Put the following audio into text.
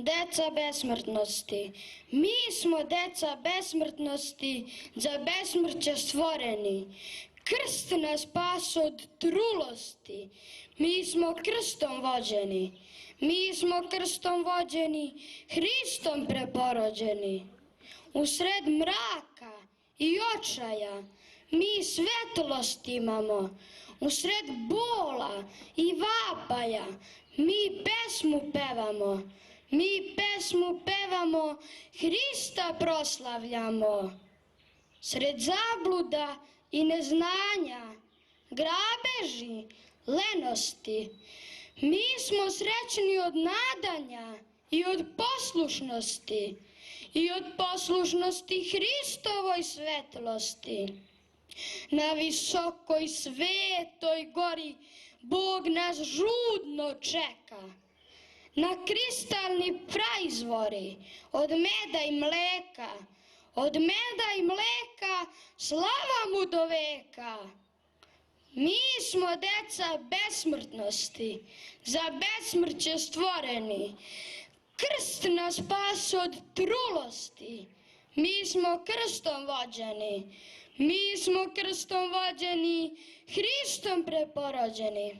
Deca besmrtnosti. Mi smo deca besmrtnosti, za besmrće stvoreni. Krst nas spas od trulosti. Mi smo krstom vođeni. Mi smo krstom vođeni, Hristom preporođeni. Usred mraka i očaja mi svetlost imamo. Usred bola i vapaja mi pesmu pevamo. Mi pesmu pevamo, Hrista proslavljamo. Sred zabluda i neznanja, grabeži, lenosti, mi smo srećni od nadanja i od poslušnosti, i od poslušnosti Hristovoj svetlosti. Na visokoj svetoj gori Bog nas žudno čeka. Na kristalni praizvori od meda i mleka, od meda i mleka slava mu do veka. Mi smo deca besmrtnosti, za besmrće stvoreni. Krst nas spas od trulosti, mi smo krstom vođeni. Mi smo krstom vođeni, Hristom preporođeni.